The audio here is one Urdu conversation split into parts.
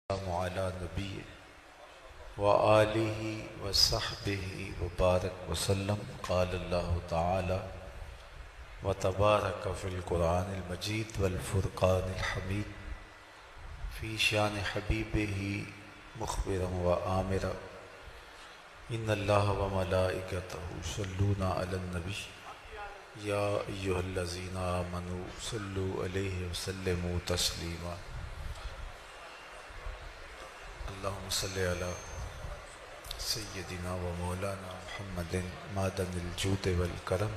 على نبی وآلہ وصحبہ وبارک وسلم قال اللہ تعالی وتبارک فی القرآن المجید والفرقان الحمید فی شان حبیبہ مخبرا وآمرا ان اللہ وملائکتہ یصلون علی النبی یا ایہا الذین آمنوا صلوا علیہ وسلموا تسلیما اللہم صلی علی سیدنا و مولانا محمد معدن الجود والکرم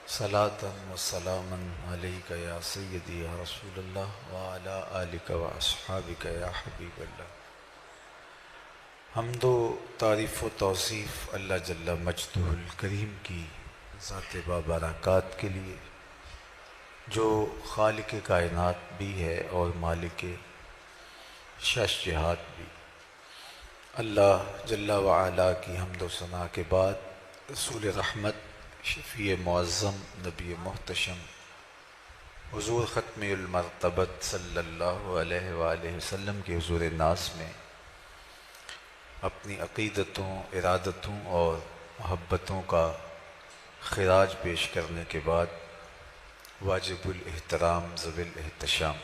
صلاة و سلاما علیک یا سیدی یا رسول اللہ وعلی آلک و اصحابک یا حبیب اللہ۔ حمد و تعریف و توصیف اللہ جل مجدہ الکریم کی ذات بابرکات کے لیے، جو خالق کائنات بھی ہے اور مالک شش جہات بھی۔ اللہ جل وعلا کی حمد و ثنا کے بعد رسول رحمت، شفیع معظم، نبی محتشم، حضور ختم المرتبت صلی اللہ علیہ وآلہ وسلم کے حضور ناز میں اپنی عقیدتوں، ارادتوں اور محبتوں کا خراج پیش کرنے کے بعد واجب الاحترام ذوی الاحتشام،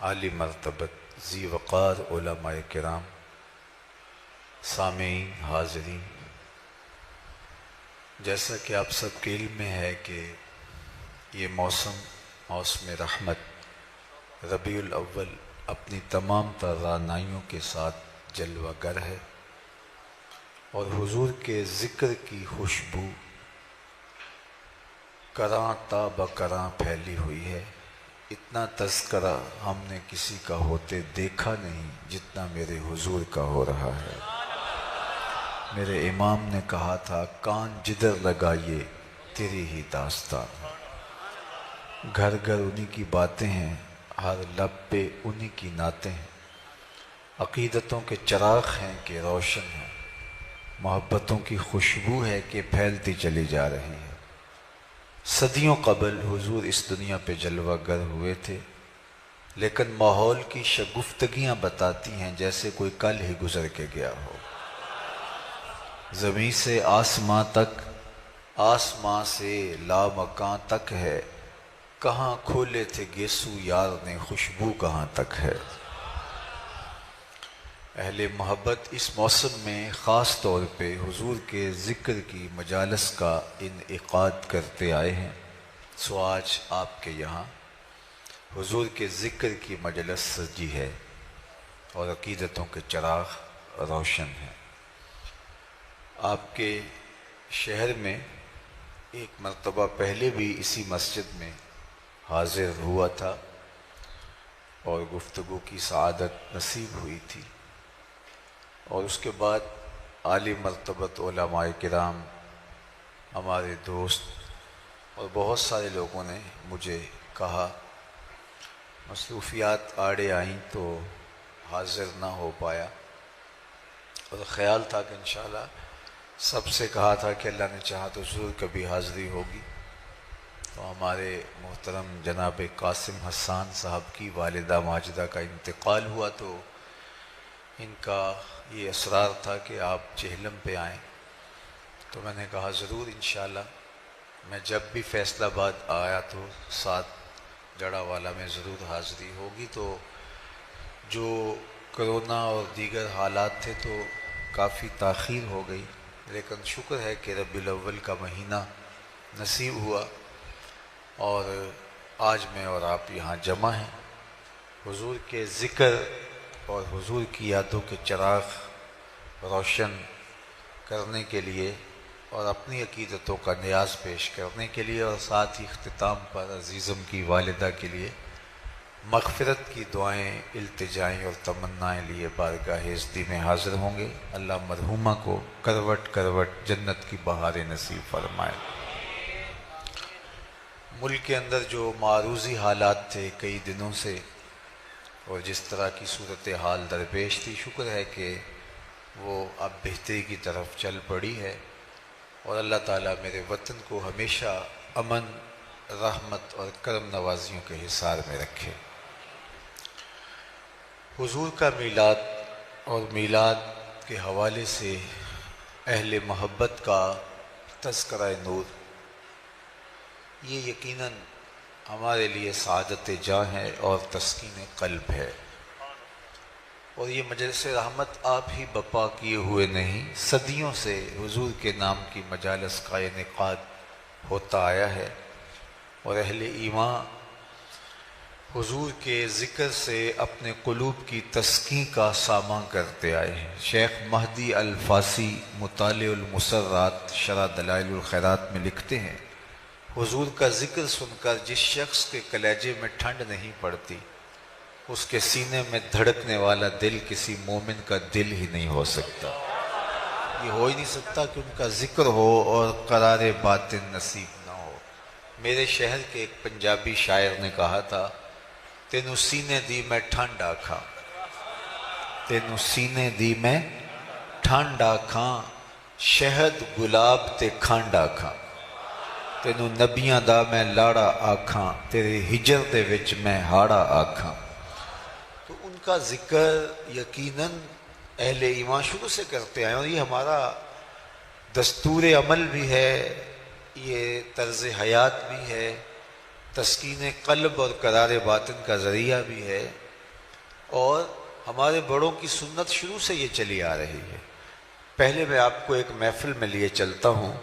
عالی مرتبت، ذی وقار علماء کرام، سامعین، حاضرین، جیسا کہ آپ سب کے علم میں ہے کہ یہ موسم رحمت ربیع الاول اپنی تمام توانائیوں کے ساتھ جلوہ گر ہے، اور حضور کے ذکر کی خوشبو کراں تا بکراں پھیلی ہوئی ہے۔ اتنا تذکرہ ہم نے کسی کا ہوتے دیکھا نہیں جتنا میرے حضور کا ہو رہا ہے۔ میرے امام نے کہا تھا، کان جدھر لگائیے تیری ہی داستان، گھر گھر انہی کی باتیں ہیں، ہر لب پہ انہی کی نعتیں ہیں، عقیدتوں کے چراغ ہیں کہ روشن ہیں، محبتوں کی خوشبو ہے کہ پھیلتی چلی جا رہی ہے۔ صدیوں قبل حضور اس دنیا پہ جلوہ گر ہوئے تھے، لیکن ماحول کی شگفتگیاں بتاتی ہیں جیسے کوئی کل ہی گزر کے گیا ہو۔ زمین سے آسماں تک، آسماں سے لامکاں تک ہے، کہاں کھولے تھے گیسو یار نے، خوشبو کہاں تک ہے۔ اہل محبت اس موسم میں خاص طور پہ حضور کے ذکر کی مجالس کا انعقاد کرتے آئے ہیں، سو آج آپ کے یہاں حضور کے ذکر کی مجلس سجی ہے اور عقیدتوں کے چراغ روشن ہیں۔ آپ کے شہر میں ایک مرتبہ پہلے بھی اسی مسجد میں حاضر ہوا تھا اور گفتگو کی سعادت نصیب ہوئی تھی، اور اس کے بعد عالی مرتبت علماء کرام، ہمارے دوست اور بہت سارے لوگوں نے مجھے کہا، مصروفیات آڑے آئیں تو حاضر نہ ہو پایا، اور خیال تھا کہ انشاءاللہ سب سے کہا تھا کہ اللہ نے چاہا تو ضرور کبھی حاضری ہوگی۔ تو ہمارے محترم جناب قاسم حسان صاحب کی والدہ ماجدہ کا انتقال ہوا، تو ان کا یہ اصرار تھا کہ آپ چہلم پہ آئیں، تو میں نے کہا ضرور انشاءاللہ، میں جب بھی فیصل آباد آیا تو ساتھ جڑا والا میں ضرور حاضری ہوگی۔ تو جو کرونا اور دیگر حالات تھے تو کافی تاخیر ہو گئی، لیکن شکر ہے کہ ربیع الاول کا مہینہ نصیب ہوا، اور آج میں اور آپ یہاں جمع ہیں حضور کے ذکر اور حضور کی یادوں کے چراغ روشن کرنے کے لیے، اور اپنی عقیدتوں کا نیاز پیش کرنے کے لیے، اور ساتھ ہی اختتام پر عزیزم کی والدہ کے لیے مغفرت کی دعائیں، التجائیں اور تمنائیں لیے بارگاہ عزتی میں حاضر ہوں گے۔ اللہ مرحومہ کو کروٹ کروٹ جنت کی بہاریں نصیب فرمائے۔ ملک کے اندر جو معروضی حالات تھے کئی دنوں سے، اور جس طرح کی صورتحال درپیش تھی، شکر ہے کہ وہ اب بہتری کی طرف چل پڑی ہے، اور اللہ تعالیٰ میرے وطن کو ہمیشہ امن، رحمت اور کرم نوازیوں کے حصار میں رکھے۔ حضور کا میلاد اور میلاد کے حوالے سے اہل محبت کا تذکرہ نور، یہ یقیناً ہمارے لیے سعادت جاں ہے اور تسکین قلب ہے۔ اور یہ مجلس رحمت آپ ہی بپا کیے ہوئے نہیں، صدیوں سے حضور کے نام کی مجالس کا انعقاد ہوتا آیا ہے، اور اہل ایمان حضور کے ذکر سے اپنے قلوب کی تسکین کا ساماں کرتے آئے ہیں۔ شیخ مہدی الفاسی مطالع المسرات شرح دلائل الخیرات میں لکھتے ہیں، حضور کا ذکر سن کر جس شخص کے کلیجے میں ٹھنڈ نہیں پڑتی، اس کے سینے میں دھڑکنے والا دل کسی مومن کا دل ہی نہیں ہو سکتا۔ یہ ہو ہی نہیں سکتا کہ ان کا ذکر ہو اور قرار باطن نصیب نہ ہو۔ میرے شہر کے ایک پنجابی شاعر نے کہا تھا، تینوں سینے دی میں ٹھنڈ آکھاں، تینوں سینے دی میں ٹھنڈ آکھاں، شہد گلاب تے کھنڈ آکھاں، تینوں نبیاں دا میں لاڑا آکھاں، تیرے ہجر دے وچ میں ہاڑا آکھاں۔ تو ان کا ذکر یقیناً اہل ایمان شروع سے کرتے آئے، اور یہ ہمارا دستور عمل بھی ہے، یہ طرز حیات بھی ہے، تسکین قلب اور قرار باطن کا ذریعہ بھی ہے، اور ہمارے بڑوں کی سنت شروع سے یہ چلی آ رہی ہے۔ پہلے میں آپ کو ایک محفل میں لیے چلتا ہوں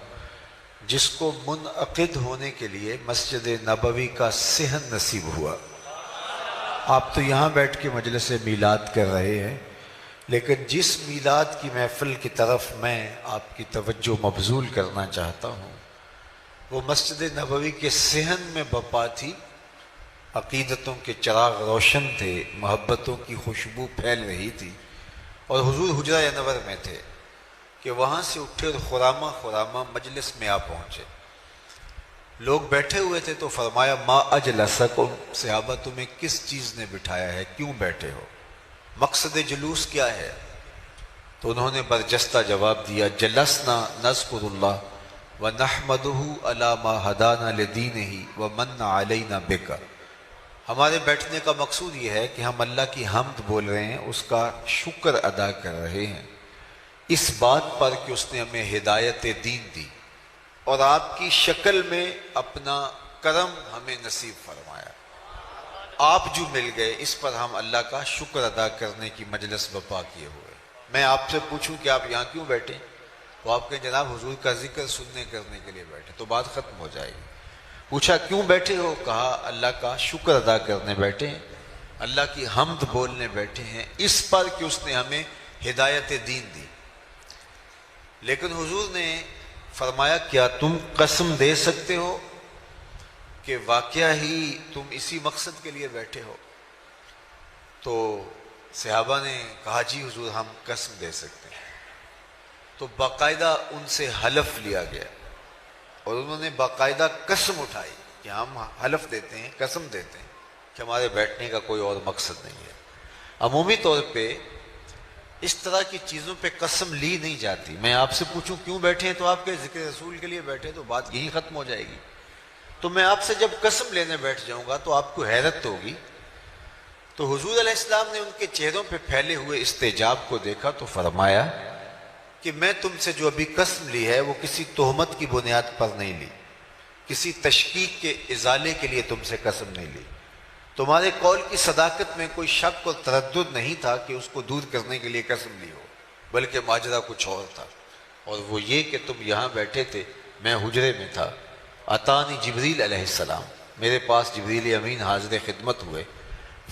جس کو منعقد ہونے کے لیے مسجد نبوی کا صحن نصیب ہوا۔ آپ تو یہاں بیٹھ کے مجلس میلاد کر رہے ہیں، لیکن جس میلاد کی محفل کی طرف میں آپ کی توجہ مبذول کرنا چاہتا ہوں وہ مسجد نبوی کے صحن میں بپا تھی۔ عقیدتوں کے چراغ روشن تھے، محبتوں کی خوشبو پھیل رہی تھی، اور حضور حجرہ انور میں تھے کہ وہاں سے اٹھے اور خرامہ خرامہ مجلس میں آ پہنچے۔ لوگ بیٹھے ہوئے تھے تو فرمایا، ما اجلسکم، صحابہ تمہیں کس چیز نے بٹھایا ہے، کیوں بیٹھے ہو، مقصد جلوس کیا ہے؟ تو انہوں نے برجستہ جواب دیا، جلسنا نذکر اللہ وَنَحْمَدُهُ عَلَى مَا هَدَانَا لِدِينِهِ وَمَنَّ عَلَيْنَا بِكَ۔ ہمارے بیٹھنے کا مقصود یہ ہے کہ ہم اللہ کی حمد بول رہے ہیں، اس کا شکر ادا کر رہے ہیں اس بات پر کہ اس نے ہمیں ہدایت دین دی اور آپ کی شکل میں اپنا کرم ہمیں نصیب فرمایا۔ آپ جو مل گئے، اس پر ہم اللہ کا شکر ادا کرنے کی مجلس بپا کیے ہوئے۔ میں آپ سے پوچھوں کہ آپ یہاں کیوں بیٹھے؟ وہ آپ کہیں جناب حضور کا ذکر سننے کرنے کے لیے بیٹھے، تو بات ختم ہو جائے گی۔ پوچھا کیوں بیٹھے ہو؟ کہا اللہ کا شکر ادا کرنے بیٹھے ہیں، اللہ کی حمد بولنے بیٹھے ہیں اس پر کہ اس نے ہمیں ہدایت دین دی۔ لیکن حضور نے فرمایا، کیا تم قسم دے سکتے ہو کہ واقعہ ہی تم اسی مقصد کے لیے بیٹھے ہو؟ تو صحابہ نے کہا جی حضور ہم قسم دے سکتے ہیں۔ تو باقاعدہ ان سے حلف لیا گیا اور انہوں نے باقاعدہ قسم اٹھائی کہ ہم حلف دیتے ہیں، قسم دیتے ہیں کہ ہمارے بیٹھنے کا کوئی اور مقصد نہیں ہے۔ عمومی طور پہ اس طرح کی چیزوں پہ قسم لی نہیں جاتی۔ میں آپ سے پوچھوں کیوں بیٹھے ہیں تو آپ کے ذکر رسول کے لیے بیٹھے، تو بات یہی ختم ہو جائے گی۔ تو میں آپ سے جب قسم لینے بیٹھ جاؤں گا تو آپ کو حیرت ہوگی۔ تو حضور علیہ السلام نے ان کے چہروں پہ پھیلے ہوئے استعجاب کو دیکھا تو فرمایا کہ میں تم سے جو ابھی قسم لی ہے وہ کسی تہمت کی بنیاد پر نہیں لی، کسی تشکیک کے ازالے کے لیے تم سے قسم نہیں لی، تمہارے قول کی صداقت میں کوئی شک اور تردد نہیں تھا کہ اس کو دور کرنے کے لیے قسم لی ہو، بلکہ ماجرا کچھ اور تھا، اور وہ یہ کہ تم یہاں بیٹھے تھے، میں حجرے میں تھا، اتانی جبریل علیہ السلام، میرے پاس جبریل امین حاضر خدمت ہوئے،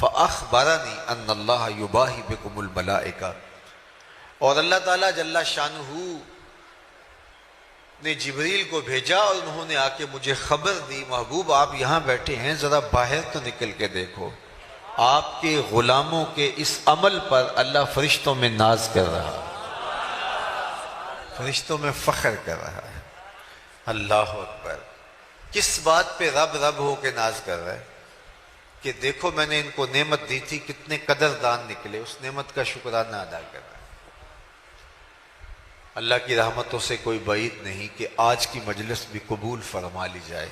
فاخبرنی ان اللہ یباہی بکم الملائکہ، اور اللہ تعالیٰ جل شانہ نے جبریل کو بھیجا اور انہوں نے آ کے مجھے خبر دی، محبوب آپ یہاں بیٹھے ہیں، ذرا باہر تو نکل کے دیکھو، آپ کے غلاموں کے اس عمل پر اللہ فرشتوں میں ناز کر رہا ہے، فرشتوں میں فخر کر رہا ہے۔ اللہ اکبر! کس بات پہ رب رب ہو کے ناز کر رہا ہے کہ دیکھو میں نے ان کو نعمت دی تھی، کتنے قدردان نکلے، اس نعمت کا شکرانہ ادا کر رہا ہے۔ اللہ کی رحمتوں سے کوئی بعید نہیں کہ آج کی مجلس بھی قبول فرما لی جائے،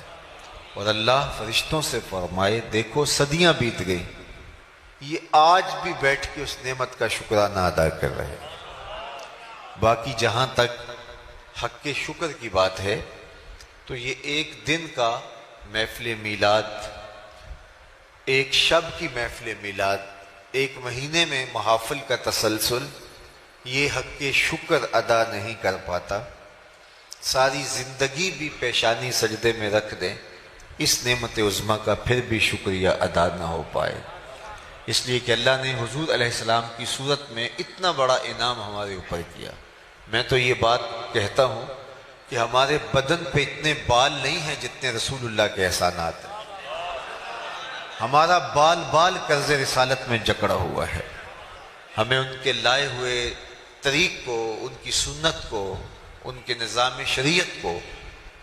اور اللہ فرشتوں سے فرمائے دیکھو صدیاں بیت گئی، یہ آج بھی بیٹھ کے اس نعمت کا شکرانہ ادا کر رہے ہیں۔ باقی جہاں تک حق کے شکر کی بات ہے تو یہ ایک دن کا محفل میلاد، ایک شب کی محفل میلاد، ایک مہینے میں محافل کا تسلسل، یہ حق کے شکر ادا نہیں کر پاتا۔ ساری زندگی بھی پیشانی سجدے میں رکھ دیں، اس نعمت عظمیٰ کا پھر بھی شکریہ ادا نہ ہو پائے۔ اس لیے کہ اللہ نے حضور علیہ السلام کی صورت میں اتنا بڑا انعام ہمارے اوپر کیا۔ میں تو یہ بات کہتا ہوں کہ ہمارے بدن پہ اتنے بال نہیں ہیں جتنے رسول اللہ کے احسانات ہیں۔ ہمارا بال بال قرض رسالت میں جکڑا ہوا ہے۔ ہمیں ان کے لائے ہوئے طریق کو، ان کی سنت کو، ان کے نظام شریعت کو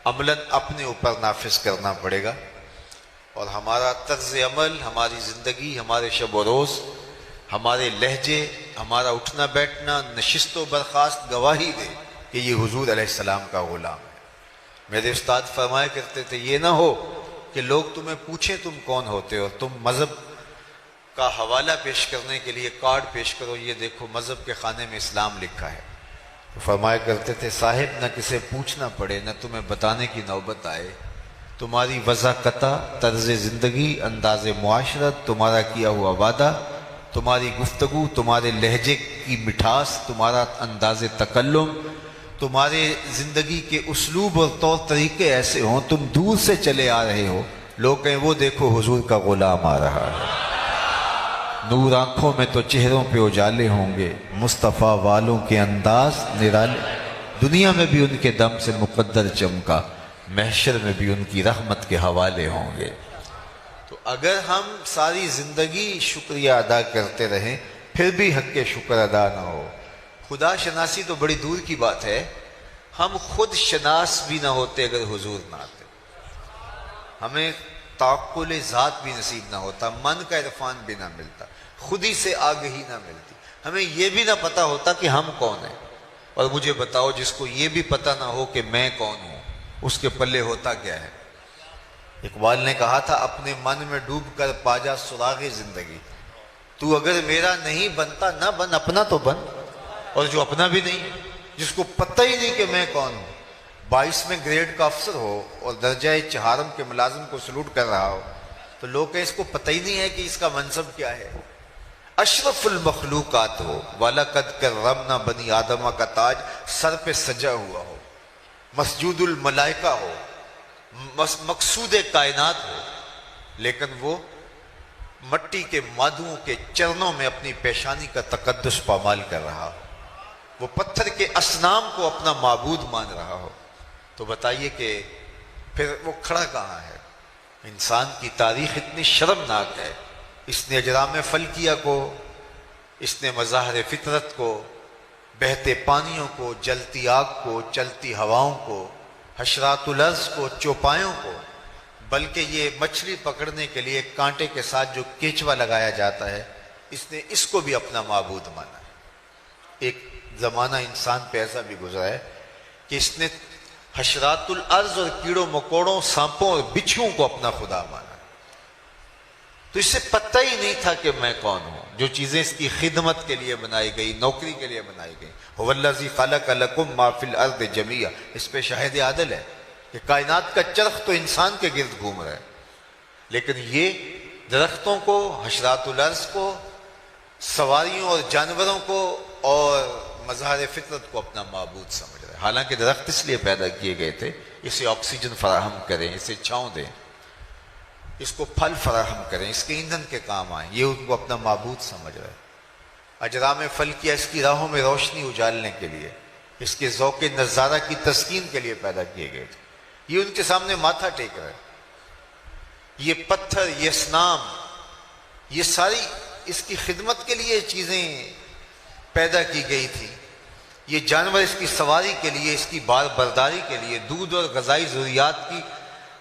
عملاً اپنے اوپر نافذ کرنا پڑے گا، اور ہمارا طرز عمل، ہماری زندگی، ہمارے شب و روز، ہمارے لہجے، ہمارا اٹھنا بیٹھنا، نشست و برخاست گواہی دے کہ یہ حضور علیہ السلام کا غلام ہے۔ میرے استاد فرمایا کرتے تھے، یہ نہ ہو کہ لوگ تمہیں پوچھیں تم کون ہوتے ہو، تم مذہب کا حوالہ پیش کرنے کے لیے کارڈ پیش کرو، یہ دیکھو مذہب کے خانے میں اسلام لکھا ہے۔ فرمایا کرتے تھے، صاحب نہ کسے پوچھنا پڑے، نہ تمہیں بتانے کی نوبت آئے، تمہاری وضاقتہ، طرز زندگی، انداز معاشرت، تمہارا کیا ہوا وعدہ، تمہاری گفتگو، تمہارے لہجے کی مٹھاس، تمہارا انداز تکلم، تمہارے زندگی کے اسلوب اور طور طریقے ایسے ہوں، تم دور سے چلے آ رہے ہو، لوگ کہیں وہ دیکھو حضور کا غلام آ رہا ہے۔ نور آنکھوں میں تو چہروں پہ اجالے ہوں گے، مصطفیٰ والوں کے انداز نرالے، دنیا میں بھی ان کے دم سے مقدر چمکا، محشر میں بھی ان کی رحمت کے حوالے ہوں گے۔ تو اگر ہم ساری زندگی شکریہ ادا کرتے رہیں پھر بھی حق کے شکر ادا نہ ہو، خدا شناسی تو بڑی دور کی بات ہے، ہم خود شناس بھی نہ ہوتے اگر حضور نہ آتے، ہمیں تعقل ذات بھی نصیب نہ ہوتا، من کا عرفان بھی نہ ملتا، خود ہی سے آگہی نہ ملتی، ہمیں یہ بھی نہ پتا ہوتا کہ ہم کون ہیں۔ اور مجھے بتاؤ، جس کو یہ بھی پتا نہ ہو کہ میں کون ہوں، اس کے پلے ہوتا کیا ہے؟ اقبال نے کہا تھا، اپنے من میں ڈوب کر پا جا سراغ زندگی، تو اگر میرا نہیں بنتا نہ بن، اپنا تو بن۔ اور جو اپنا بھی نہیں، جس کو پتہ ہی نہیں کہ میں کون ہوں، 22ویں گریڈ کا افسر ہو اور درجہ چہارم کے ملازم کو سلوٹ کر رہا ہو، تو لوگ کہ اس کو پتہ ہی نہیں ہے کہ اس کا منصب کیا ہے۔ اشرف المخلوقات ہو، وَلَقَدْ كَرَّمْنَا بنی آدمہ کا تاج سر پہ سجا ہوا ہو، مسجود الملائکہ ہو، مقصود کائنات ہو، لیکن وہ مٹی کے مادوں کے چرنوں میں اپنی پیشانی کا تقدس پامال کر رہا ہو، وہ پتھر کے اصنام کو اپنا معبود مان رہا ہو، تو بتائیے کہ پھر وہ کھڑا کہاں ہے؟ انسان کی تاریخ اتنی شرمناک ہے، اس نے اجرام فلکیہ کو، اس نے مظاہر فطرت کو، بہتے پانیوں کو، جلتی آگ کو، چلتی ہواؤں کو، حشرات الارض کو، چوپایوں کو، بلکہ یہ مچھلی پکڑنے کے لیے کانٹے کے ساتھ جو کیچوا لگایا جاتا ہے، اس نے اس کو بھی اپنا معبود مانا ہے۔ ایک زمانہ انسان پہ ایسا بھی گزرا ہے کہ اس نے حشرات الارض اور کیڑوں مکوڑوں، سانپوں اور بچھوؤں کو اپنا خدا مانا، تو اس سے پتہ ہی نہیں تھا کہ میں کون ہوں۔ جو چیزیں اس کی خدمت کے لیے بنائی گئی، نوکری کے لیے بنائی گئی، هو الذی خلق لکم ما فی الارض جمیعا، اس پہ شاہد عدل ہے کہ کائنات کا چرخ تو انسان کے گرد گھوم رہا ہے، لیکن یہ درختوں کو، حشرات الارض کو، سواریوں اور جانوروں کو اور مظاہر فطرت کو اپنا معبود سمجھ رہا ہے۔ حالانکہ درخت اس لیے پیدا کیے گئے تھے، اسے آکسیجن فراہم کریں، اسے چھاؤں دیں، اس کو پھل فراہم کریں، اس کے ایندھن کے کام آئیں، یہ ان کو اپنا معبود سمجھ رہا ہے۔ اجرام فلکیہ اس کی راہوں میں روشنی اجالنے کے لیے، اس کے ذوق نظارہ کی تسکین کے لیے پیدا کیے گئے تھے، یہ ان کے سامنے ماتھا ٹیک رہا ہے۔ یہ پتھر، یہ اصنام، یہ ساری اس کی خدمت کے لیے چیزیں پیدا کی گئی تھی، یہ جانور اس کی سواری کے لیے، اس کی بار برداری کے لیے، دودھ اور غذائی ضروریات کی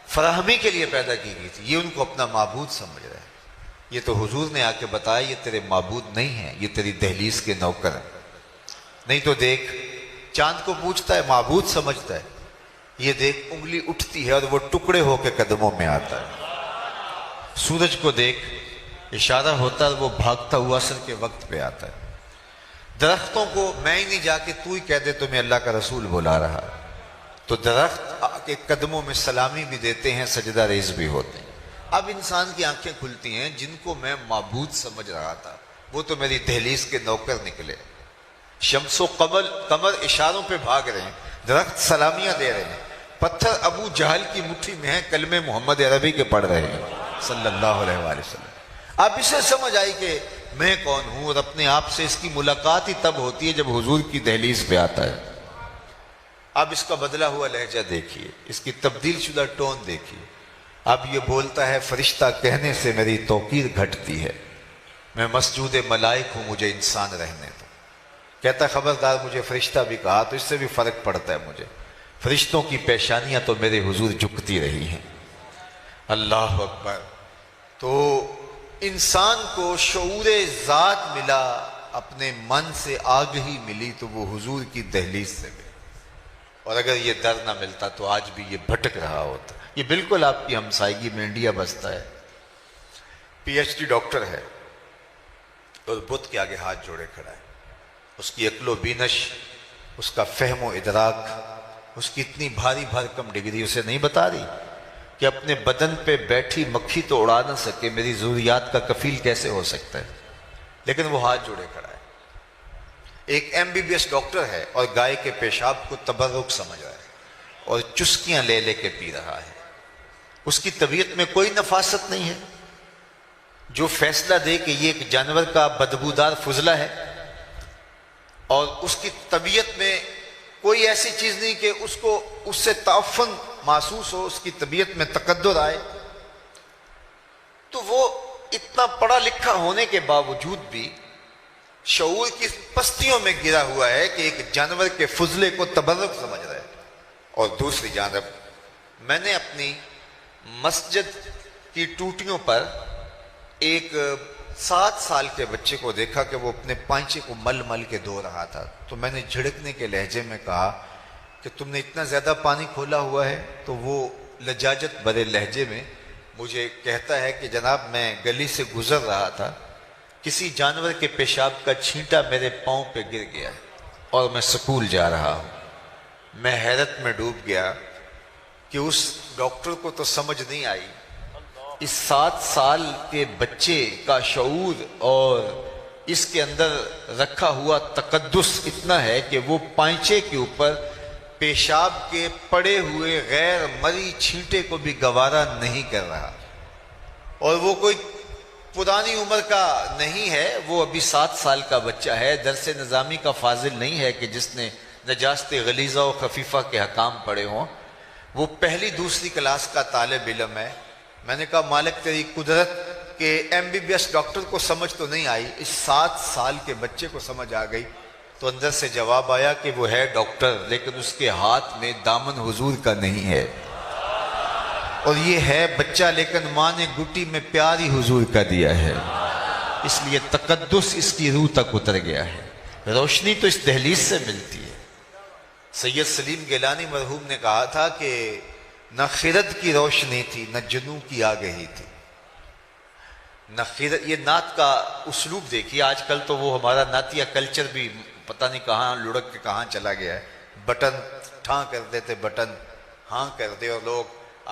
فراہمی کے لیے پیدا کی گئی تھی، یہ ان کو اپنا معبود سمجھ رہا ہے۔ یہ تو حضور نے آ کے بتایا یہ تیرے معبود نہیں ہیں، یہ تیری دہلیز کے نوکر ہیں۔ نہیں تو دیکھ، چاند کو پوچھتا ہے، معبود سمجھتا ہے، یہ دیکھ انگلی اٹھتی ہے اور وہ ٹکڑے ہو کے قدموں میں آتا ہے۔ سورج کو دیکھ، اشارہ ہوتا ہے وہ بھاگتا ہوا عصر کے وقت پہ آتا ہے۔ درختوں کو میں ہی نہیں جا کے تو ہی کہہ دے تمہیں اللہ کا رسول بلا رہا، تو درخت کے قدموں میں سلامی بھی دیتے ہیں، سجدہ ریز بھی ہوتے ہیں۔ اب انسان کی آنکھیں کھلتی ہیں، جن کو میں معبود سمجھ رہا تھا وہ تو میری دہلیز کے نوکر نکلے۔ شمس و قمر اشاروں پہ بھاگ رہے ہیں، درخت سلامیاں دے رہے ہیں، پتھر ابو جہل کی مٹھی میں ہیں، کلمے محمد عربی کے پڑھ رہے ہیں صلی اللہ علیہ وآلہ وسلم۔ اب اسے سمجھ آئی کہ میں کون ہوں، اور اپنے آپ سے اس کی ملاقات ہی تب ہوتی ہے جب حضور کی دہلیز پہ آتا ہے۔ اب اس کا بدلا ہوا لہجہ دیکھیے، اس کی تبدیل شدہ ٹون دیکھیے۔ اب یہ بولتا ہے فرشتہ کہنے سے میری توقیر گھٹتی ہے، میں مسجود ملائک ہوں، مجھے انسان رہنے دو۔ کہتا ہے خبردار، مجھے فرشتہ بھی کہا تو اس سے بھی فرق پڑتا ہے مجھے، فرشتوں کی پیشانیاں تو میرے حضور جھکتی رہی ہیں۔ اللہ اکبر۔ تو انسان کو شعور ذات ملا، اپنے من سے آگہی ملی، تو وہ حضور کی دہلیز سے ملی۔ اور اگر یہ در نہ ملتا تو آج بھی یہ بھٹک رہا ہوتا۔ یہ بالکل آپ کی ہمسائیگی میں انڈیا بستا ہے، پی ایچ ڈی ڈاکٹر ہے، اور بت کے آگے ہاتھ جوڑے کھڑا ہے۔ اس کی عقل و بینش، اس کا فہم و ادراک، اس کی اتنی بھاری بھرکم ڈگری اسے نہیں بتا رہی کہ اپنے بدن پہ بیٹھی مکھی تو اڑا نہ سکے، میری ضروریات کا کفیل کیسے ہو سکتا ہے؟ لیکن وہ ہاتھ جوڑے کھڑا ہے۔ ایک M B B S doctor ہے اور گائے کے پیشاب کو تبرک سمجھ رہا ہے اور چسکیاں لے لے کے پی رہا ہے۔ اس کی طبیعت میں کوئی نفاست نہیں ہے جو فیصلہ دے کہ یہ ایک جانور کا بدبودار فضلہ ہے، اور اس کی طبیعت میں کوئی ایسی چیز نہیں کہ اس کو اس سے تعفن محسوس ہو، اس کی طبیعت میں تقدر آئے۔ تو وہ اتنا پڑھا لکھا ہونے کے باوجود بھی شعور کی پستیوں میں گرا ہوا ہے کہ ایک جانور کے فضلے کو تبرک سمجھ رہا ہے۔ اور دوسری جانب میں نے اپنی مسجد کی ٹوٹیوں پر ایک 7 سال کے بچے کو دیکھا کہ وہ اپنے پائنچے کو مل مل کے دھو رہا تھا، تو میں نے جھڑکنے کے لہجے میں کہا کہ تم نے اتنا زیادہ پانی کھولا ہوا ہے؟ تو وہ لجاجت بھرے لہجے میں مجھے کہتا ہے کہ جناب میں گلی سے گزر رہا تھا، کسی جانور کے پیشاب کا چھینٹا میرے پاؤں پہ گر گیا اور میں سکول جا رہا ہوں۔ میں حیرت میں ڈوب گیا کہ اس ڈاکٹر کو تو سمجھ نہیں آئی، اس 7 سال کے بچے کا شعور اور اس کے اندر رکھا ہوا تقدس اتنا ہے کہ وہ پائنچے کے اوپر پیشاب کے پڑے ہوئے غیر مری چھینٹے کو بھی گوارا نہیں کر رہا۔ اور وہ کوئی پرانی عمر کا نہیں ہے، وہ ابھی 7 سال کا بچہ ہے، درس نظامی کا فاضل نہیں ہے کہ جس نے نجاست غلیظہ و خفیفہ کے حکام پڑھے ہوں، وہ پہلی دوسری کلاس کا طالب علم ہے۔ میں نے کہا مالک تیری قدرت کہ M B B S doctor کو سمجھ تو نہیں آئی، اس 7 سال کے بچے کو سمجھ آ گئی۔ تو اندر سے جواب آیا کہ وہ ہے ڈاکٹر، لیکن اس کے ہاتھ میں دامن حضور کا نہیں ہے، اور یہ ہے بچہ لیکن ماں نے گٹی میں پیار ہی حضور کا دیا ہے، اس لیے تقدس اس کی روح تک اتر گیا ہے۔ روشنی تو اس دہلیز سے ملتی ہے۔ سید سلیم گیلانی مرحوم نے کہا تھا کہ نہ خرد کی روشنی تھی نہ جنوں کی آگہی تھی، نہ خرد۔ یہ نعت کا اسلوب دیکھیے، آج کل تو وہ ہمارا نعتیہ کلچر بھی پتہ نہیں کہاں لڑک کے کہاں چلا گیا ہے۔ بٹن ٹھاں کر دیتے، بٹن ہاں کر دے، اور لوگ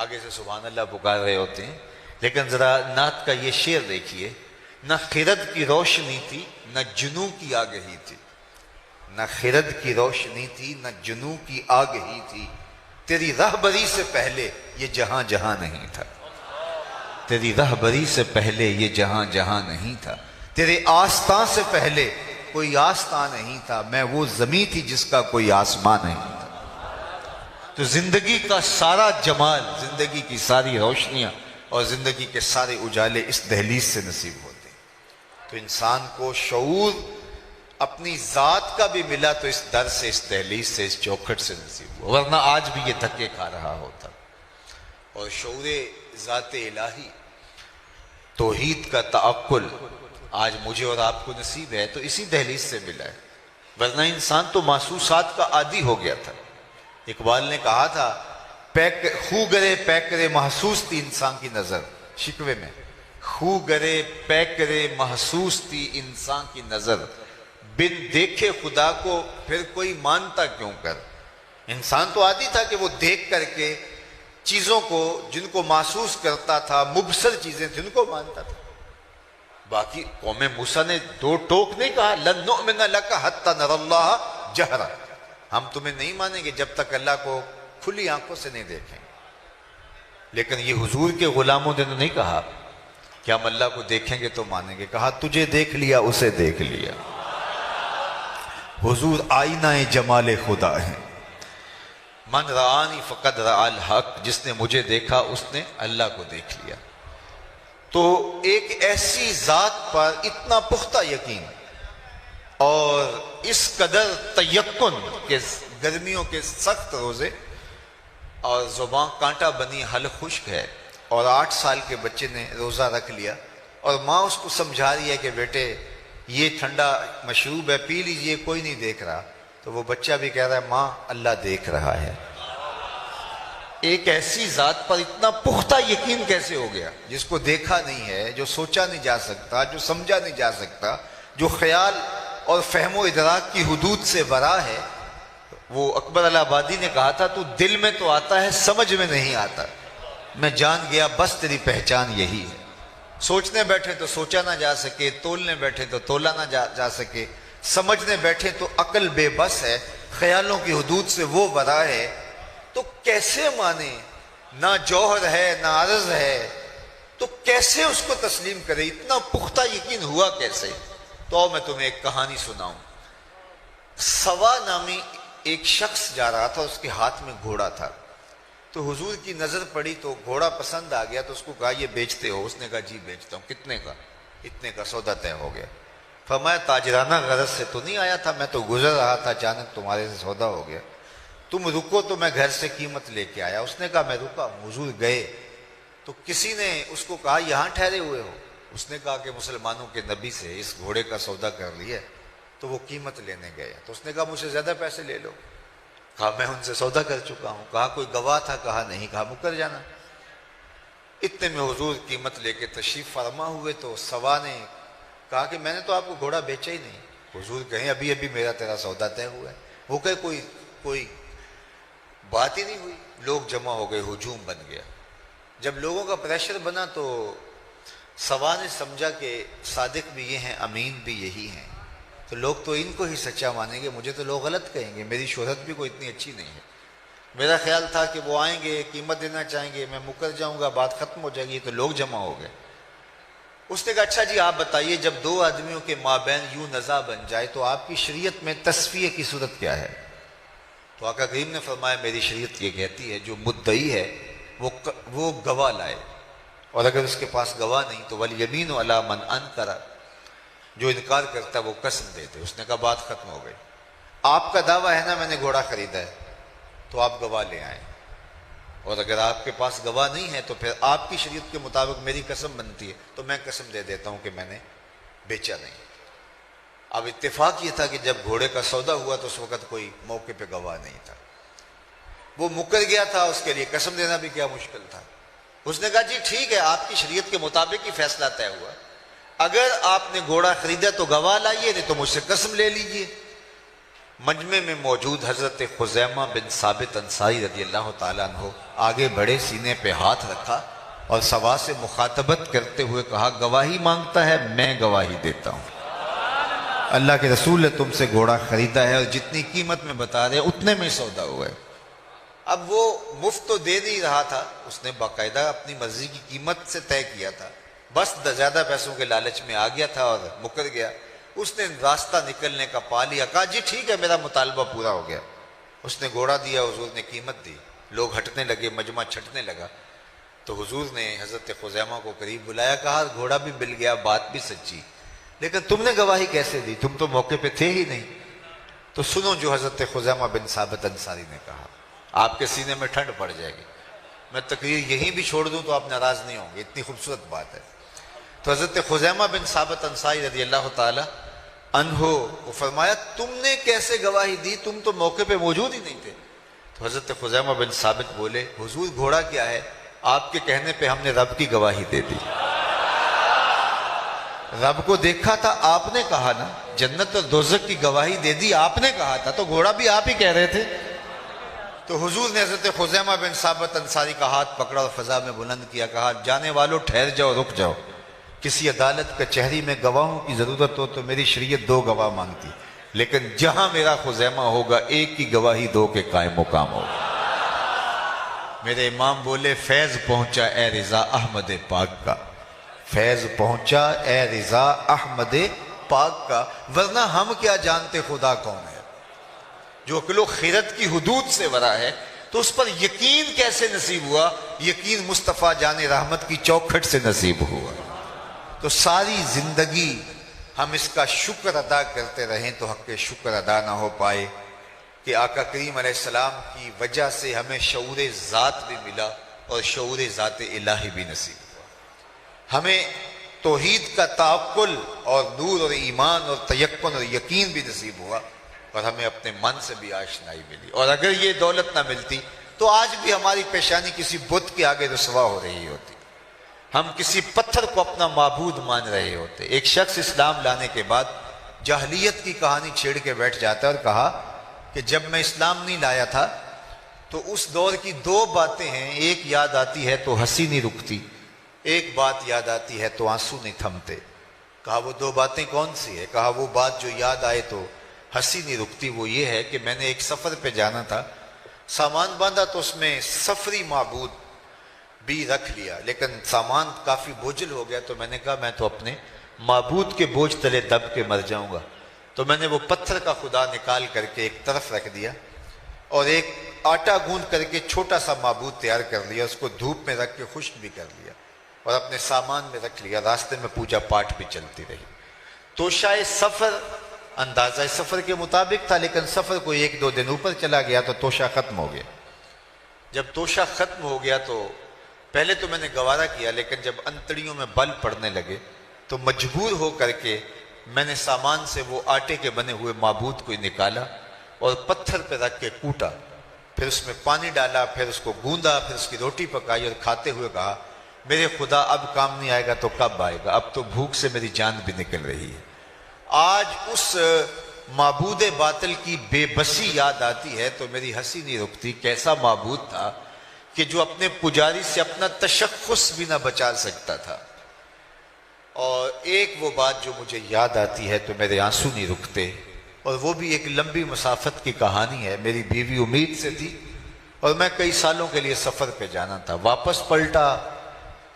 آگے سے سبحان اللہ پکار رہے ہوتے ہیں۔ لیکن ذرا نعت کا یہ شعر دیکھیے، نہ خرد کی روشنی تھی نہ جنوں کی آگہی تھی، نہ خرد کی روشنی تھی نہ جنوں کی آگہی تھی، تیری رہبری سے پہلے یہ جہاں جہاں نہیں تھا، تیری رہبری سے پہلے یہ جہاں جہاں نہیں تھا، تیرے آستان سے پہلے کوئی آستان نہیں تھا، میں وہ زمین تھی جس کا کوئی آسمان نہیں تھا۔ تو زندگی کا سارا جمال، زندگی کی ساری روشنیاں اور زندگی کے سارے اجالے اس دہلیز سے نصیب ہوتے ہیں۔ تو انسان کو شعور اپنی ذات کا بھی ملا تو اس در سے، اس دہلیز سے، اس چوکھٹ سے نصیب ہوا، ورنہ آج بھی یہ دھکے کھا رہا ہوتا۔ اور شعور ذات الہی، توحید کا تعقل آج مجھے اور آپ کو نصیب ہے تو اسی دہلیز سے ملا ہے، ورنہ انسان تو محسوسات کا عادی ہو گیا تھا۔ اقبال نے کہا تھا خو گرے پیکرے محسوس تھی انسان کی نظر، شکوے میں خو گرے پے کرے محسوس تھی انسان کی نظر، بن دیکھے خدا کو پھر کوئی مانتا کیوں کر۔ انسان تو عادی تھا کہ وہ دیکھ کر کے چیزوں کو جن کو محسوس کرتا تھا، مبصر چیزیں تھیں، ان کو مانتا تھا۔ باقی قوم موسیٰ نے دو ٹوک نہیں کہا لن نؤمن لک حتی نری اللہ جہرا، ہم تمہیں نہیں مانیں گے جب تک اللہ کو کھلی آنکھوں سے نہیں دیکھیں۔ لیکن یہ حضور کے غلاموں نے نہیں کہا کہ ہم اللہ کو دیکھیں گے تو مانیں گے، کہا تجھے دیکھ لیا اسے دیکھ لیا۔ حضور آئینہ جمال خدا ہے۔ من رآنی فقد رآ الحق، جس نے مجھے دیکھا اس نے اللہ کو دیکھ لیا۔ تو ایک ایسی ذات پر اتنا پختہ یقین اور اس قدر تیقن کہ گرمیوں کے سخت روزے اور زبان کانٹا بنی حل خشک ہے، اور 8 سال کے بچے نے روزہ رکھ لیا، اور ماں اس کو سمجھا رہی ہے کہ بیٹے یہ ٹھنڈا مشروب ہے پی لیجئے، کوئی نہیں دیکھ رہا، تو وہ بچہ بھی کہہ رہا ہے ماں اللہ دیکھ رہا ہے۔ ایک ایسی ذات پر اتنا پختہ یقین کیسے ہو گیا جس کو دیکھا نہیں ہے، جو سوچا نہیں جا سکتا، جو سمجھا نہیں جا سکتا، جو خیال اور فہم و ادراک کی حدود سے ورا ہے۔ وہ اکبر الہ آبادی نے کہا تھا تو دل میں تو آتا ہے سمجھ میں نہیں آتا، میں جان گیا بس تیری پہچان یہی ہے۔ سوچنے بیٹھے تو سوچا نہ جا سکے، تولنے بیٹھے تو تولا نہ جا سکے، سمجھنے بیٹھے تو عقل بے بس ہے، خیالوں کی حدود سے وہ ورا ہے۔ تو کیسے مانے؟ نہ جوہر ہے نہ عرض ہے، تو کیسے اس کو تسلیم کرے؟ اتنا پختہ یقین ہوا کیسے؟ تو میں تمہیں ایک کہانی سناؤں۔ سوا نامی ایک شخص جا رہا تھا، اس کے ہاتھ میں گھوڑا تھا، تو حضور کی نظر پڑی تو گھوڑا پسند آ گیا، تو اس کو کہا یہ بیچتے ہو؟ اس نے کہا جی بیچتا ہوں۔ کتنے کا؟ اتنے کا، سودا طے ہو گیا۔ فرمایا تاجرانہ غرض سے تو نہیں آیا تھا، میں تو گزر رہا تھا، اچانک تمہارے سے سودا ہو گیا، تم رکو تو میں گھر سے قیمت لے کے آیا۔ اس نے کہا میں رکا ہوں۔ حضور گئے تو کسی نے اس کو کہا یہاں ٹھہرے ہوئے ہو؟ اس نے کہا کہ مسلمانوں کے نبی سے اس گھوڑے کا سودا کر لیا، تو وہ قیمت لینے گئے۔ تو اس نے کہا مجھ سے زیادہ پیسے لے لو۔ کہا میں ان سے سودا کر چکا ہوں۔ کہا کوئی گواہ تھا؟ کہا نہیں۔ کہا مکر جانا۔ اتنے میں حضور قیمت لے کے تشریف فرما ہوئے، تو سوا نے کہا کہ میں نے تو آپ کو گھوڑا بیچا ہی نہیں۔ حضور کہیں ابھی ابھی میرا تیرا سودا طے ہوا ہے۔ وہ کہ کوئی بات ہی نہیں ہوئی۔ لوگ جمع ہو گئے، ہجوم بن گیا۔ جب لوگوں کا پریشر بنا تو سوا نے سمجھا کہ صادق بھی یہ ہیں، امین بھی یہی ہیں، تو لوگ تو ان کو ہی سچا مانیں گے، مجھے تو لوگ غلط کہیں گے، میری شہرت بھی کوئی اتنی اچھی نہیں ہے۔ میرا خیال تھا کہ وہ آئیں گے، قیمت دینا چاہیں گے، میں مکر جاؤں گا، بات ختم ہو جائے گی، تو لوگ جمع ہو گئے۔ اس نے کہا اچھا جی آپ بتائیے، جب دو آدمیوں کے مابین یوں نزاع بن جائے تو آپ کی شریعت میں تصفیہ کی صورت کیا ہے؟ تو آقا کریم نے فرمایا میری شریعت یہ کہتی ہے جو مدعی ہے وہ گواہ لائے، اور اگر اس کے پاس گواہ نہیں تو والیمین علی من انکر، جو انکار کرتا ہے وہ قسم دے دے۔ اس نے کہا بات ختم ہو گئی۔ آپ کا دعویٰ ہے نا میں نے گھوڑا خریدا ہے، تو آپ گواہ لے آئیں، اور اگر آپ کے پاس گواہ نہیں ہے تو پھر آپ کی شریعت کے مطابق میری قسم بنتی ہے، تو میں قسم دے دیتا ہوں کہ میں نے بیچا نہیں۔ اب اتفاق یہ تھا کہ جب گھوڑے کا سودا ہوا تو اس وقت کوئی موقع پہ گواہ نہیں تھا، وہ مکر گیا تھا، اس کے لیے قسم دینا بھی کیا مشکل تھا۔ اس نے کہا جی ٹھیک ہے، آپ کی شریعت کے مطابق ہی فیصلہ طے ہوا، اگر آپ نے گھوڑا خریدا تو گواہ لائیے، نہیں تو مجھ سے قسم لے لیجئے۔ مجمع میں موجود حضرت خزیمہ بن ثابت انصاری رضی اللہ تعالیٰ عنہ آگے بڑھے، سینے پہ ہاتھ رکھا اور سوا سے مخاطبت کرتے ہوئے کہا گواہی مانگتا ہے، میں گواہی دیتا ہوں۔ اللہ کے رسول نے تم سے گھوڑا خریدا ہے اور جتنی قیمت میں بتا رہے اتنے میں سودا ہوا ہے۔ اب وہ مفت تو دے نہیں رہا تھا، اس نے باقاعدہ اپنی مرضی کی قیمت سے طے کیا تھا، بس زیادہ پیسوں کے لالچ میں آ گیا تھا اور مکر گیا۔ اس نے راستہ نکلنے کا پا لیا، کہا جی ٹھیک ہے میرا مطالبہ پورا ہو گیا۔ اس نے گھوڑا دیا، حضور نے قیمت دی، لوگ ہٹنے لگے، مجمع چھٹنے لگا، تو حضور نے حضرت خزیمہ کو قریب بلایا، کہا گھوڑا بھی مل گیا، بات بھی سچی، لیکن تم نے گواہی کیسے دی؟ تم تو موقع پہ تھے ہی نہیں۔ تو سنو جو حضرت خزیمہ بن ثابت انصاری نے کہا، آپ کے سینے میں ٹھنڈ پڑ جائے گی، میں تقریر یہیں بھی چھوڑ دوں تو آپ ناراض نہیں ہوں گے، اتنی خوبصورت بات ہے۔ تو حضرت خزیمہ بن ثابت انصاری رضی اللہ تعالی عنہ کو فرمایا تم نے کیسے گواہی دی؟ تم تو موقع پہ موجود ہی نہیں تھے۔ تو حضرت خزیمہ بن ثابت بولے حضور گھوڑا کیا ہے، آپ کے کہنے پہ ہم نے رب کی گواہی دے دی۔ رب کو دیکھا تھا آپ نے کہا نا، جنت اور دوزخ کی گواہی دے دی آپ نے کہا تھا، تو گھوڑا بھی آپ ہی کہہ رہے تھے۔ تو حضور نے حضرت خزیمہ بن ثابت انصاری کا ہاتھ پکڑا اور فضا میں بلند کیا، کہا جانے والوں ٹھہر جاؤ، رک جاؤ، کسی عدالت کچہری میں گواہوں کی ضرورت ہو تو میری شریعت 2 گواہ مانگتی، لیکن جہاں میرا خزیمہ ہوگا ایک کی گواہی 2 کے قائم مقام ہوگا۔ میرے امام بولے فیض پہنچا اے رضا احمد پاک کا، فیض پہنچا اے رضا احمد پاک کا، ورنہ ہم کیا جانتے خدا کون ہے؟ جو عقل و خیرت کی حدود سے ورا ہے تو اس پر یقین کیسے نصیب ہوا؟ یقین مصطفیٰ جان رحمت کی چوکھٹ سے نصیب ہوا۔ تو ساری زندگی ہم اس کا شکر ادا کرتے رہیں تو حق شکر ادا نہ ہو پائے کہ آقا کریم علیہ السلام کی وجہ سے ہمیں شعور ذات بھی ملا اور شعور ذات الہی بھی نصیب ہوا۔ ہمیں توحید کا تعقل اور نور اور ایمان اور تیقن اور یقین بھی نصیب ہوا، اور ہمیں اپنے من سے بھی آشنائی ملی۔ اور اگر یہ دولت نہ ملتی تو آج بھی ہماری پیشانی کسی بت کے آگے رسوا ہو رہی ہوتی، ہم کسی پتھر کو اپنا معبود مان رہے ہوتے۔ ایک شخص اسلام لانے کے بعد جاہلیت کی کہانی چھیڑ کے بیٹھ جاتا ہے اور کہا کہ جب میں اسلام نہیں لایا تھا تو اس دور کی 2 باتیں ہیں، ایک یاد آتی ہے تو ہنسی نہیں رکتی، ایک بات یاد آتی ہے تو آنسو نہیں تھمتے۔ کہا وہ 2 باتیں کون سی ہے؟ کہا وہ بات جو یاد آئے تو ہنسی نہیں رکتی وہ یہ ہے کہ میں نے ایک سفر پہ جانا تھا، سامان باندھا تو اس میں سفری معبود بھی رکھ لیا، لیکن سامان کافی بوجھل ہو گیا تو میں نے کہا میں تو اپنے معبود کے بوجھ تلے دب کے مر جاؤں گا، تو میں نے وہ پتھر کا خدا نکال کر کے ایک طرف رکھ دیا اور ایک آٹا گوندھ کر کے چھوٹا سا معبود تیار کر لیا، اس کو دھوپ میں رکھ کے خشک بھی کر لیا اور اپنے سامان میں رکھ لیا۔ راستے میں پوجا پاٹ بھی چلتی رہی۔ تو شاید سفر اندازہ سفر کے مطابق تھا، لیکن سفر کو 1-2 دن اوپر چلا گیا تو توشہ ختم ہو گیا۔ جب توشہ ختم ہو گیا تو پہلے تو میں نے گوارا کیا، لیکن جب انتڑیوں میں بل پڑنے لگے تو مجبور ہو کر کے میں نے سامان سے وہ آٹے کے بنے ہوئے معبود کو نکالا اور پتھر پہ رکھ کے کوٹا، پھر اس میں پانی ڈالا، پھر اس کو گوندا، پھر اس کی روٹی پکائی اور کھاتے ہوئے کہا میرے خدا اب کام نہیں آئے گا تو کب آئے گا؟ اب تو بھوک سے میری جان بھی نکل رہی ہے۔ آج اس معبود باطل کی بے بسی یاد آتی ہے تو میری ہنسی نہیں رکتی۔ کیسا معبود تھا کہ جو اپنے پجاری سے اپنا تشخص بھی نہ بچا سکتا تھا۔ اور ایک وہ بات جو مجھے یاد آتی ہے تو میرے آنسو نہیں رکتے، اور وہ بھی ایک لمبی مسافت کی کہانی ہے۔ میری بیوی امید سے تھی اور میں کئی سالوں کے لیے سفر پہ جانا تھا، واپس پلٹا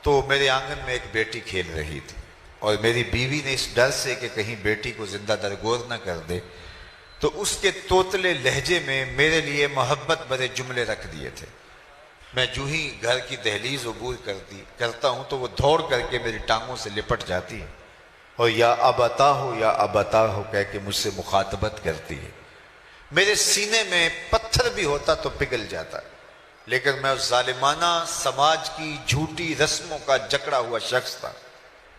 تو میرے آنگن میں ایک بیٹی کھیل رہی تھی، اور میری بیوی نے اس ڈر سے کہ کہیں بیٹی کو زندہ درگور نہ کر دے تو اس کے توتلے لہجے میں میرے لیے محبت بھرے جملے رکھ دیے تھے۔ میں جو ہی گھر کی دہلیز عبور کرتا ہوں تو وہ دوڑ کر کے میری ٹانگوں سے لپٹ جاتی ہے اور یا ابتا ہو یا ابتا ہو کہہ کے مجھ سے مخاطبت کرتی ہے۔ میرے سینے میں پتھر بھی ہوتا تو پگھل جاتا، لیکن میں اس ظالمانہ سماج کی جھوٹی رسموں کا جکڑا ہوا شخص تھا۔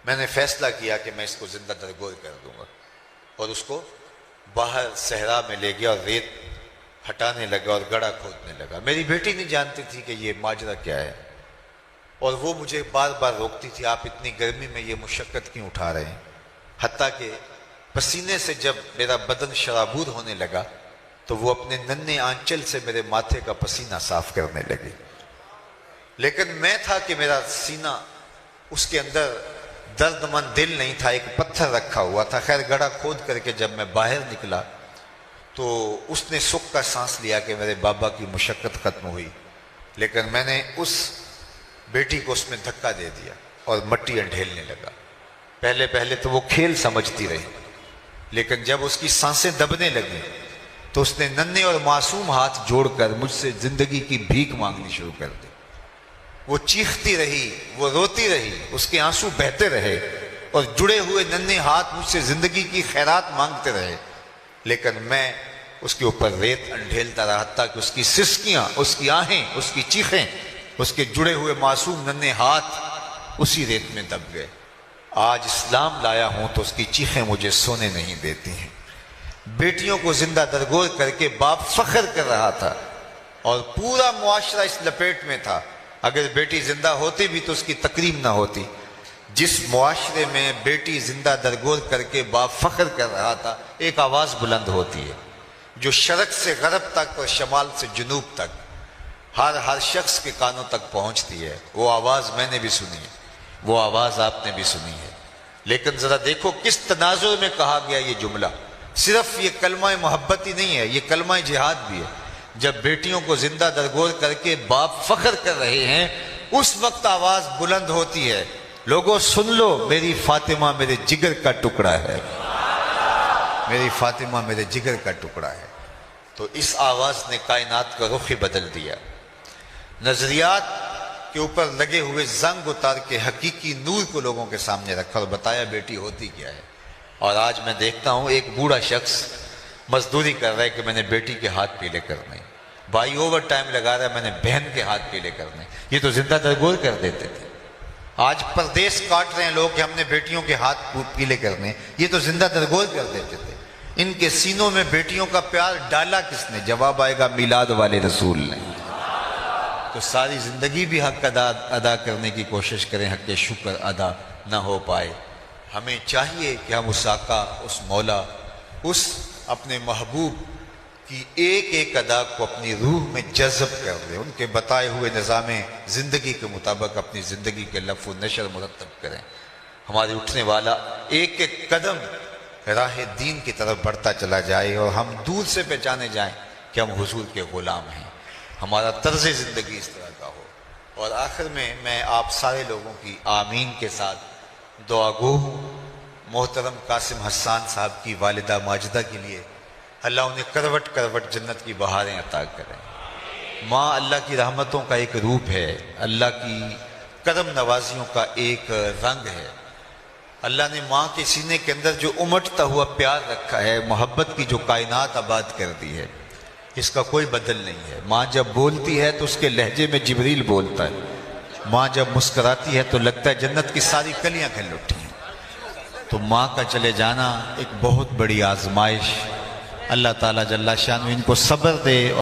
میں نے فیصلہ کیا کہ میں اس کو زندہ درگور کر دوں گا، اور اس کو باہر صحرا میں لے گیا اور ریت ہٹانے لگا اور گڑھا کھودنے لگا۔ میری بیٹی نہیں جانتی تھی کہ یہ ماجرا کیا ہے، اور وہ مجھے بار بار روکتی تھی آپ اتنی گرمی میں یہ مشقت کیوں اٹھا رہے ہیں، حتیٰ کہ پسینے سے جب میرا بدن شرابور ہونے لگا تو وہ اپنے ننھے آنچل سے میرے ماتھے کا پسینہ صاف کرنے لگی۔ لیکن میں تھا کہ میرا سینہ، اس کے اندر درد مند دل نہیں تھا، ایک پتھر رکھا ہوا تھا۔ خیر گڑھا کھود کر کے جب میں باہر نکلا تو اس نے سکھ کا سانس لیا کہ میرے بابا کی مشقت ختم ہوئی، لیکن میں نے اس بیٹی کو اس میں دھکا دے دیا اور مٹی انڈھیلنے لگا۔ پہلے پہلے تو وہ کھیل سمجھتی رہی، لیکن جب اس کی سانسیں دبنے لگیں تو اس نے ننھے اور معصوم ہاتھ جوڑ کر مجھ سے زندگی کی بھیک مانگنی شروع کر دی۔ وہ چیختی رہی، وہ روتی رہی، اس کے آنسو بہتے رہے اور جڑے ہوئے ننھے ہاتھ مجھ سے زندگی کی خیرات مانگتے رہے، لیکن میں اس کے اوپر ریت انڈھیلتا رہا حتیٰ کہ اس کی سسکیاں، اس کی آہیں، اس کی چیخیں، اس کے جڑے ہوئے معصوم ننھے ہاتھ اسی ریت میں دب گئے۔ آج اسلام لایا ہوں تو اس کی چیخیں مجھے سونے نہیں دیتی ہیں۔ بیٹیوں کو زندہ درگور کر کے باپ فخر کر رہا تھا اور پورا معاشرہ اس لپیٹ میں تھا، اگر بیٹی زندہ ہوتی بھی تو اس کی تکریم نہ ہوتی۔ جس معاشرے میں بیٹی زندہ درگور کر کے باپ فخر کر رہا تھا، ایک آواز بلند ہوتی ہے جو شرق سے غرب تک اور شمال سے جنوب تک ہر شخص کے کانوں تک پہنچتی ہے۔ وہ آواز میں نے بھی سنی ہے، وہ آواز آپ نے بھی سنی ہے، لیکن ذرا دیکھو کس تناظر میں کہا گیا یہ جملہ۔ صرف یہ کلمہ محبت ہی نہیں ہے، یہ کلمہ جہاد بھی ہے۔ جب بیٹیوں کو زندہ درگور کر کے باپ فخر کر رہے ہیں، اس وقت آواز بلند ہوتی ہے، لوگوں سن لو، میری فاطمہ میرے جگر کا ٹکڑا ہے، میری فاطمہ میرے جگر کا ٹکڑا ہے۔ تو اس آواز نے کائنات کا رخ ہی بدل دیا۔ نظریات کے اوپر لگے ہوئے زنگ اتار کے حقیقی نور کو لوگوں کے سامنے رکھا اور بتایا بیٹی ہوتی کیا ہے۔ اور آج میں دیکھتا ہوں ایک بوڑھا شخص مزدوری کر رہا ہے کہ میں نے بیٹی کے ہاتھ پیلے کرنے، بھائی اوور ٹائم لگا رہا ہے میں نے بہن کے ہاتھ پیلے کرنے۔ یہ تو زندہ درگور کر دیتے تھے۔ آج پردیس کاٹ رہے ہیں لوگ کہ ہم نے بیٹیوں کے ہاتھ پیلے کرنے، یہ تو زندہ درگور کر دیتے تھے۔ ان کے سینوں میں بیٹیوں کا پیار ڈالا کس نے؟ جواب آئے گا میلاد والے رسول نے۔ تو ساری زندگی بھی حق ادا کرنے کی کوشش کریں، حق شکر ادا نہ ہو پائے۔ ہمیں چاہیے کہ ہم اس آقا، اس مولا، اس اپنے محبوب کی ایک ایک ادا کو اپنی روح میں جذب کر لیں، ان کے بتائے ہوئے نظام زندگی کے مطابق اپنی زندگی کے لف و نشر مرتب کریں۔ ہماری اٹھنے والا ایک ایک قدم راہ دین کی طرف بڑھتا چلا جائے اور ہم دور سے پہچانے جائیں کہ ہم حضور کے غلام ہیں، ہمارا طرز زندگی اس طرح کا ہو۔ اور آخر میں آپ سارے لوگوں کی آمین کے ساتھ دعا گو ہوں۔ محترم قاسم حسان صاحب کی والدہ ماجدہ کے لیے اللہ انہیں کروٹ کروٹ جنت کی بہاریں عطا کریں۔ ماں اللہ کی رحمتوں کا ایک روپ ہے، اللہ کی کرم نوازیوں کا ایک رنگ ہے۔ اللہ نے ماں کے سینے کے اندر جو امٹتا ہوا پیار رکھا ہے، محبت کی جو کائنات آباد کر دی ہے، اس کا کوئی بدل نہیں ہے۔ ماں جب بولتی ہے تو اس کے لہجے میں جبریل بولتا ہے، ماں جب مسکراتی ہے تو لگتا ہے جنت کی ساری کلیاں کھل اٹھی ہیں۔ تو ماں کا چلے جانا ایک بہت بڑی آزمائش، اللہ تعالیٰ جل شانہ ان کو صبر دے۔